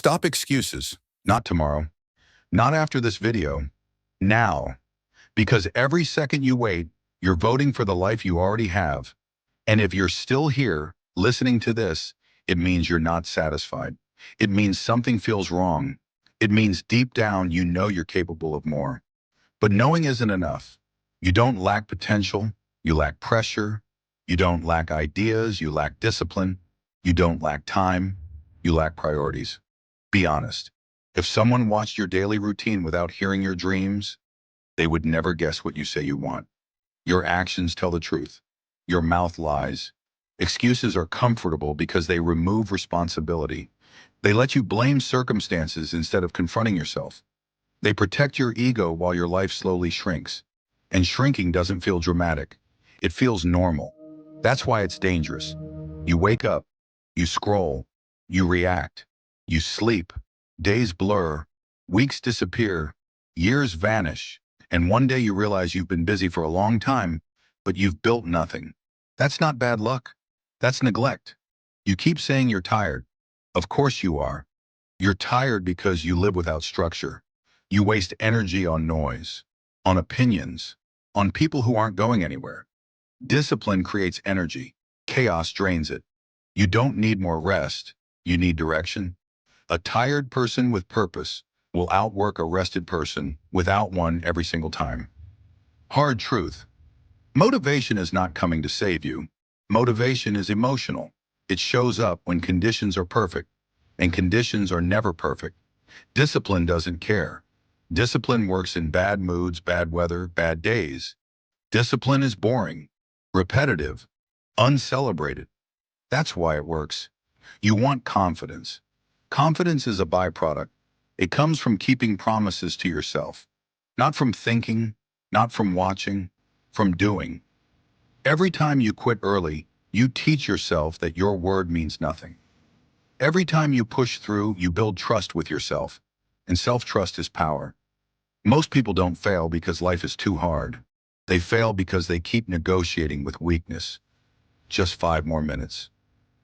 Stop excuses. Not tomorrow. Not after this video. Now. Because every second you wait, you're voting for the life you already have. And if you're still here, listening to this, it means you're not satisfied. It means something feels wrong. It means deep down you know you're capable of more. But knowing isn't enough. You don't lack potential. You lack pressure. You don't lack ideas. You lack discipline. You don't lack time. You lack priorities. Be honest. If someone watched your daily routine without hearing your dreams, they would never guess what you say you want. Your actions tell the truth. Your mouth lies. Excuses are comfortable because they remove responsibility. They let you blame circumstances instead of confronting yourself. They protect your ego while your life slowly shrinks. And shrinking doesn't feel dramatic. It feels normal. That's why it's dangerous. You wake up, you scroll, you react, you sleep, days blur, weeks disappear, years vanish, and one day you realize you've been busy for a long time, but you've built nothing. That's not bad luck. That's neglect. You keep saying you're tired. Of course you are. You're tired because you live without structure. You waste energy on noise, on opinions, on people who aren't going anywhere. Discipline creates energy. Chaos drains it. You don't need more rest. You need direction. A tired person with purpose will outwork a rested person without one every single time. Hard truth. Motivation is not coming to save you. Motivation is emotional. It shows up when conditions are perfect, and conditions are never perfect. Discipline doesn't care. Discipline works in bad moods, bad weather, bad days. Discipline is boring, repetitive, uncelebrated. That's why it works. You want confidence. Confidence is a byproduct. It comes from keeping promises to yourself. Not from thinking, not from watching, from doing. Every time you quit early, you teach yourself that your word means nothing. Every time you push through, you build trust with yourself. And self-trust is power. Most people don't fail because life is too hard. They fail because they keep negotiating with weakness. Just 5 more minutes.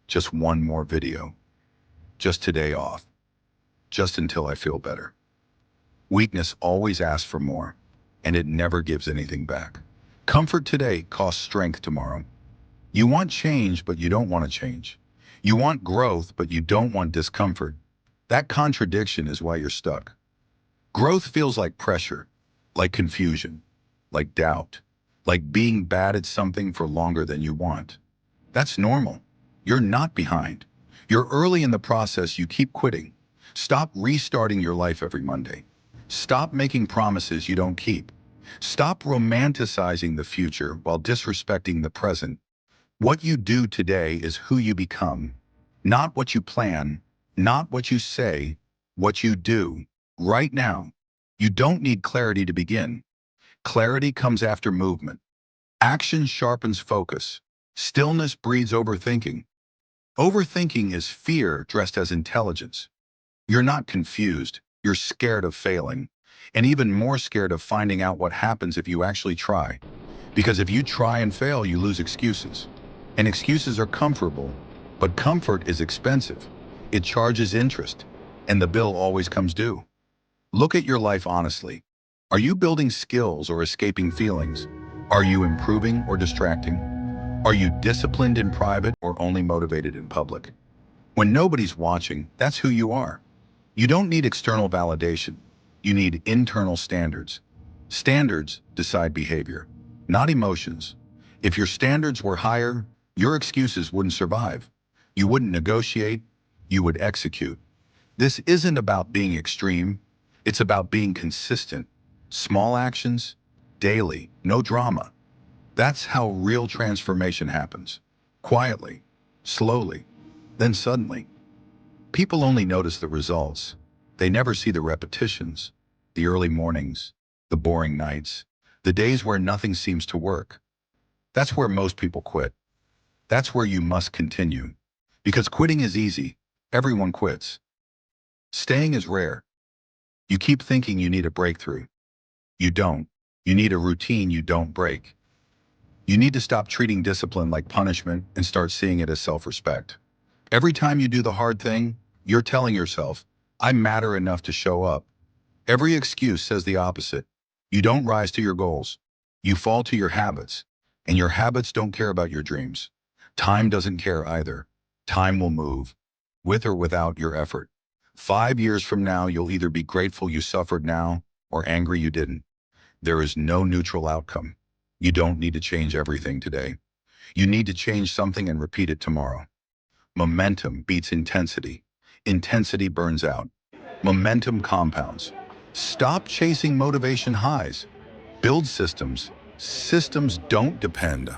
Just 1 more video. Just today off. Just until I feel better. Weakness always asks for more, and it never gives anything back. Comfort today costs strength tomorrow. You want change, but you don't want to change. You want growth, but you don't want discomfort. That contradiction is why you're stuck. Growth feels like pressure, like confusion, like doubt, like being bad at something for longer than you want. That's normal. You're not behind. You're early in the process. You keep quitting. Stop restarting your life every Monday. Stop making promises you don't keep. Stop romanticizing the future while disrespecting the present. What you do today is who you become. Not what you plan, not what you say, what you do. Right now, you don't need clarity to begin. Clarity comes after movement. Action sharpens focus. Stillness breeds overthinking. Overthinking is fear dressed as intelligence. You're not confused. You're scared of failing. And even more scared of finding out what happens if you actually try. Because if you try and fail, you lose excuses. And excuses are comfortable, but comfort is expensive. It charges interest, and the bill always comes due. Look at your life honestly. Are you building skills or escaping feelings? Are you improving or distracting? Are you disciplined in private or only motivated in public? When nobody's watching, that's who you are. You don't need external validation. You need internal standards. Standards decide behavior, not emotions. If your standards were higher, your excuses wouldn't survive. You wouldn't negotiate, you would execute. This isn't about being extreme. It's about being consistent. Small actions, daily, no drama. That's how real transformation happens. Quietly, slowly, then suddenly. People only notice the results. They never see the repetitions, the early mornings, the boring nights, the days where nothing seems to work. That's where most people quit. That's where you must continue. Because quitting is easy. Everyone quits. Staying is rare. You keep thinking you need a breakthrough. You don't. You need a routine you don't break. You need to stop treating discipline like punishment and start seeing it as self-respect. Every time you do the hard thing, you're telling yourself, I matter enough to show up. Every excuse says the opposite. You don't rise to your goals. You fall to your habits. And your habits don't care about your dreams. Time doesn't care either. Time will move, with or without your effort. 5 years from now, you'll either be grateful you suffered now or angry you didn't. There is no neutral outcome. You don't need to change everything today. You need to change something and repeat it tomorrow. Momentum beats intensity. Intensity burns out. Momentum compounds. Stop chasing motivation highs. Build systems. Systems don't depend